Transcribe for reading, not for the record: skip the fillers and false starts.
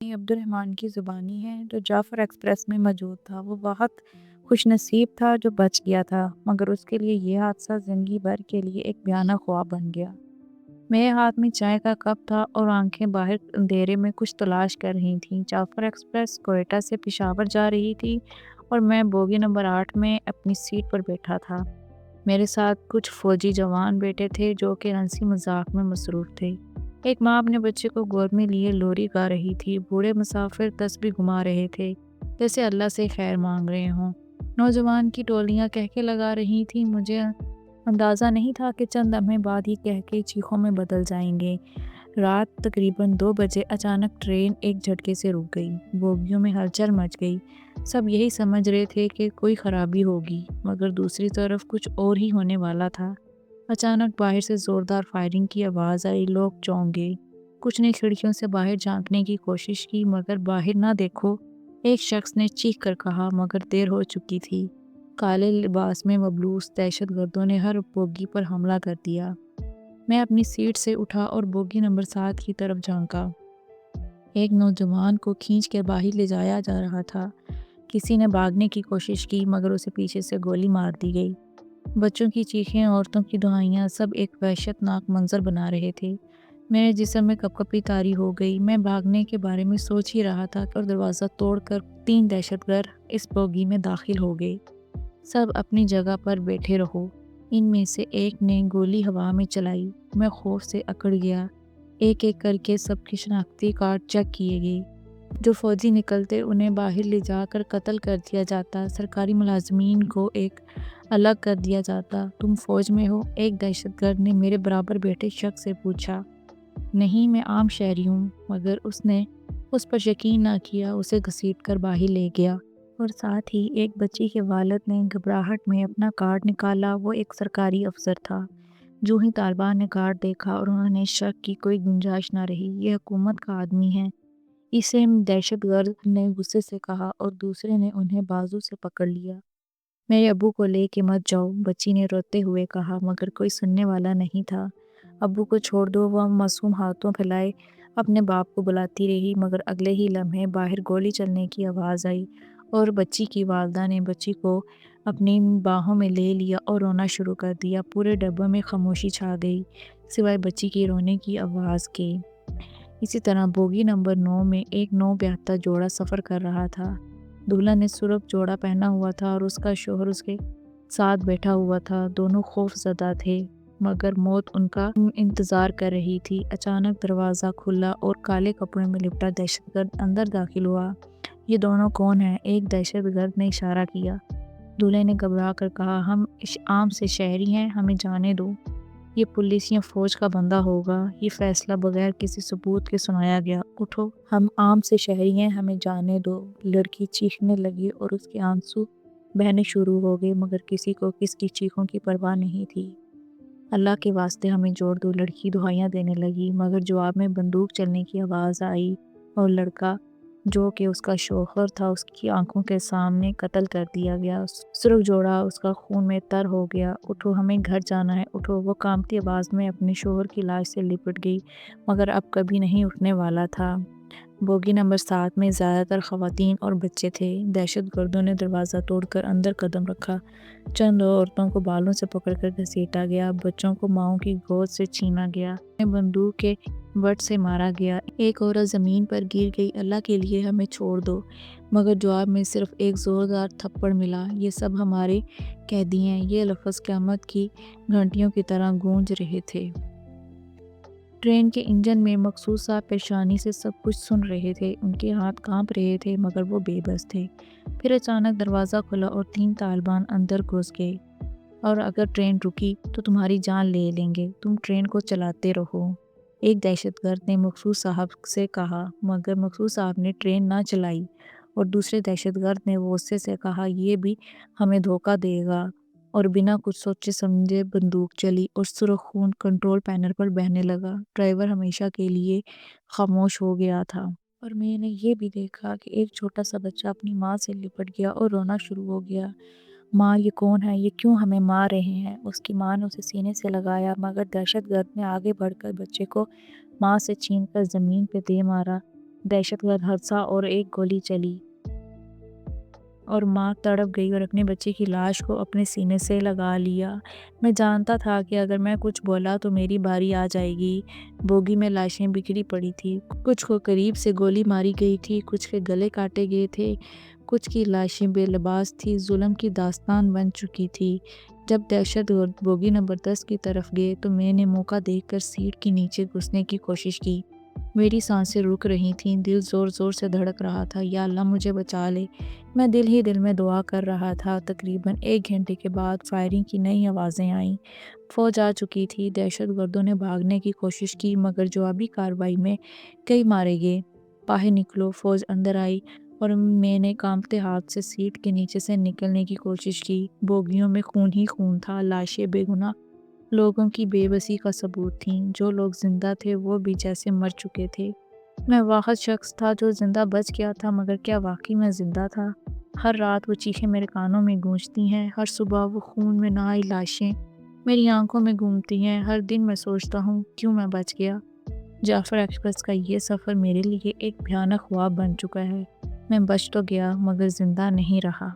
یہ عبد الرحمن کی زبانی ہے جو جعفر ایکسپریس میں موجود تھا۔ وہ بہت خوش نصیب تھا جو بچ گیا تھا، مگر اس کے لیے یہ حادثہ زندگی بھر کے لیے ایک بیانہ خواب بن گیا۔ میرے ہاتھ میں چائے کا کپ تھا اور آنکھیں باہر اندھیرے میں کچھ تلاش کر رہی تھیں۔ جعفر ایکسپریس کوئٹہ سے پشاور جا رہی تھی اور میں بوگی نمبر 8 میں اپنی سیٹ پر بیٹھا تھا۔ میرے ساتھ کچھ فوجی جوان بیٹھے تھے جو کہ ہنسی مذاق میں مصروف تھے۔ ایک ماں اپنے بچے کو گود میں لیے لوری گا رہی تھی۔ بوڑھے مسافر تسبیح گھما رہے تھے جیسے اللہ سے خیر مانگ رہے ہوں۔ نوجوان کی ٹولیاں کہکے لگا رہی تھیں۔ مجھے اندازہ نہیں تھا کہ چند لمحے بعد یہ کہکے چیخوں میں بدل جائیں گے۔ رات تقریباً 2 بجے اچانک ٹرین ایک جھٹکے سے رک گئی۔ بوگیوں میں ہلچل مچ گئی۔ سب یہی سمجھ رہے تھے کہ کوئی خرابی ہوگی، مگر دوسری طرف کچھ اور ہی ہونے والا تھا۔ اچانک باہر سے زوردار فائرنگ کی آواز آئی۔ لوگ چونک گئے۔ کچھ نے کھڑکیوں سے باہر جھانکنے کی کوشش کی، مگر باہر نہ دیکھو، ایک شخص نے چیخ کر کہا، مگر دیر ہو چکی تھی۔ کالے لباس میں ملبوس دہشت گردوں نے ہر بوگی پر حملہ کر دیا۔ میں اپنی سیٹ سے اٹھا اور بوگی نمبر 7 کی طرف جھانکا۔ ایک نوجوان کو کھینچ کر باہر لے جایا جا رہا تھا۔ کسی نے بھاگنے کی کوشش کی، مگر اسے پیچھے سے گولی مار دی گئی۔ بچوں کی چیخیں، عورتوں کی دہائیاں، سب ایک وحشت ناک منظر بنا رہے تھے۔ میرے جسم میں کپ کپی طاری ہو گئی۔ میں بھاگنے کے بارے میں سوچ ہی رہا تھا اور دروازہ توڑ کر 3 دہشت گرد اس بوگی میں داخل ہو گئے۔ سب اپنی جگہ پر بیٹھے رہو۔ ان میں سے ایک نے گولی ہوا میں چلائی۔ میں خوف سے اکڑ گیا۔ ایک ایک کر کے سب کی شناختی کارڈ چیک کیے گئے۔ جو فوجی نکلتے انہیں باہر لے جا کر قتل کر دیا جاتا۔ سرکاری ملازمین کو ایک الگ کر دیا جاتا۔ تم فوج میں ہو؟ ایک دہشت گرد نے میرے برابر بیٹھے شخص سے پوچھا۔ نہیں، میں عام شہری ہوں، مگر اس نے اس پر یقین نہ کیا۔ اسے گھسیٹ کر باہر لے گیا اور ساتھ ہی ایک بچی کے والد نے گھبراہٹ میں اپنا کارڈ نکالا۔ وہ ایک سرکاری افسر تھا۔ جو ہی طالبان نے کارڈ دیکھا اور انہوں نے شک کی کوئی گنجائش نہ رہی۔ یہ حکومت کا آدمی ہے، اسے دہشت گرد نے غصے سے کہا اور دوسرے نے انہیں بازو سے پکڑ لیا۔ میرے ابو کو لے کے مت جاؤ، بچی نے روتے ہوئے کہا، مگر کوئی سننے والا نہیں تھا۔ ابو کو چھوڑ دو، وہ معصوم ہاتھوں پھیلائے اپنے باپ کو بلاتی رہی، مگر اگلے ہی لمحے باہر گولی چلنے کی آواز آئی اور بچی کی والدہ نے بچی کو اپنی باہوں میں لے لیا اور رونا شروع کر دیا۔ پورے ڈبے میں خاموشی چھا گئی، سوائے بچی کی رونے کی آواز کے۔ اسی طرح بوگی نمبر 9 میں ایک نو بیاہتا جوڑا سفر کر رہا تھا۔ دولہا نے سرخ جوڑا پہنا ہوا تھا اور اس کا شوہر اس کے ساتھ بیٹھا ہوا تھا۔ دونوں خوف زدہ تھے، مگر موت ان کا انتظار کر رہی تھی۔ اچانک دروازہ کھلا اور کالے کپڑے میں لپٹا دہشت گرد اندر داخل ہوا۔ یہ دونوں کون ہیں؟ ایک دہشت گرد نے اشارہ کیا۔ دولہے نے گھبرا کر کہا، ہم عام سے شہری ہیں، ہمیں جانے دو۔ یہ پولیس یا فوج کا بندہ ہوگا۔ یہ فیصلہ بغیر کسی ثبوت کے سنایا گیا۔ اٹھو، ہم عام سے شہری ہیں، ہمیں جانے دو۔ لڑکی چیخنے لگی اور اس کے آنسو بہنے شروع ہو گئے، مگر کسی کو کس کی چیخوں کی پرواہ نہیں تھی۔ اللہ کے واسطے ہمیں چھوڑ دو، لڑکی دہائیاں دینے لگی، مگر جواب میں بندوق چلنے کی آواز آئی اور لڑکا جو کہ اس کا شوہر تھا اس کی آنکھوں کے سامنے قتل کر دیا گیا۔ سرخ جوڑا اس کا خون میں تر ہو گیا۔ اٹھو، ہمیں گھر جانا ہے، اٹھو۔ وہ کانپتی آواز میں اپنے شوہر کی لاش سے لپٹ گئی، مگر اب کبھی نہیں اٹھنے والا تھا۔ بوگی نمبر 7 میں زیادہ تر خواتین اور بچے تھے۔ دہشت گردوں نے دروازہ توڑ کر اندر قدم رکھا۔ چند عورتوں کو بالوں سے پکڑ کر گھسیٹا گیا، بچوں کو ماؤں کی گود سے چھینا گیا، انہیں بندوق کے بٹ سے مارا گیا۔ ایک عورت زمین پر گر گئی، اللہ کے لیے ہمیں چھوڑ دو، مگر جواب میں صرف ایک زوردار تھپڑ ملا۔ یہ سب ہمارے قیدی ہیں۔ یہ لفظ قیامت کی گھنٹیوں کی طرح گونج رہے تھے۔ ٹرین کے انجن میں مقصود صاحب پریشانی سے سب کچھ سن رہے تھے۔ ان کے ہاتھ کانپ رہے تھے، مگر وہ بے بس تھے۔ پھر اچانک دروازہ کھلا اور 3 طالبان اندر گھس گئے۔ اور اگر ٹرین رکی تو تمہاری جان لے لیں گے، تم ٹرین کو چلاتے رہو، ایک دہشت گرد نے مقصود صاحب سے کہا، مگر مقصود صاحب نے ٹرین نہ چلائی اور دوسرے دہشت گرد نے غصے سے کہا، یہ بھی ہمیں دھوکہ دے گا، اور بنا کچھ سوچے سمجھے بندوق چلی اور سرخ خون کنٹرول پینل پر بہنے لگا۔ ڈرائیور ہمیشہ کے لیے خاموش ہو گیا تھا۔ اور میں نے یہ بھی دیکھا کہ ایک چھوٹا سا بچہ اپنی ماں سے لپٹ گیا اور رونا شروع ہو گیا۔ ماں، یہ کون ہے؟ یہ کیوں ہمیں مار رہے ہیں؟ اس کی ماں نے اسے سینے سے لگایا، مگر دہشت گرد نے آگے بڑھ کر بچے کو ماں سے چھین کر زمین پہ دے مارا۔ دہشت گرد حادثہ اور ایک گولی چلی اور ماں تڑپ گئی اور اپنے بچے کی لاش کو اپنے سینے سے لگا لیا۔ میں جانتا تھا کہ اگر میں کچھ بولا تو میری باری آ جائے گی۔ بوگی میں لاشیں بکھری پڑی تھی، کچھ کو قریب سے گولی ماری گئی تھی، کچھ کے گلے کاٹے گئے تھے، کچھ کی لاشیں بے لباس تھی، ظلم کی داستان بن چکی تھی۔ جب دہشت گرد بوگی نمبر 10 کی طرف گئے تو میں نے موقع دیکھ کر سیٹ کے نیچے گھسنے کی کوشش کی۔ میری سانسیں رک رہی تھیں، دل زور زور سے دھڑک رہا تھا، یا اللہ مجھے بچا لے۔ میں دل ہی دل میں دعا کر رہا تھا۔ تقریباً 1 گھنٹے کے بعد فائرنگ کی نئی آوازیں آئیں۔ فوج آ چکی تھی۔ دہشت گردوں نے بھاگنے کی کوشش کی مگر جوابی کارروائی میں کئی مارے گئے۔ باہر نکلو، فوج اندر آئی اور میں نے کانپتے ہاتھ سے سیٹ کے نیچے سے نکلنے کی کوشش کی۔ بوگیوں میں خون ہی خون تھا، لاشیں بے گناہ لوگوں کی بے بسی کا ثبوت تھیں۔ جو لوگ زندہ تھے وہ بھی جیسے مر چکے تھے۔ میں واحد شخص تھا جو زندہ بچ گیا تھا، مگر کیا واقعی میں زندہ تھا؟ ہر رات وہ چیخیں میرے کانوں میں گونجتی ہیں، ہر صبح وہ خون میں نہائی لاشیں میری آنکھوں میں گھومتی ہیں، ہر دن میں سوچتا ہوں کیوں میں بچ گیا۔ جعفر ایکسپریس کا یہ سفر میرے لیے ایک بھیانک خواب بن چکا ہے۔ میں بچ تو گیا مگر زندہ نہیں رہا۔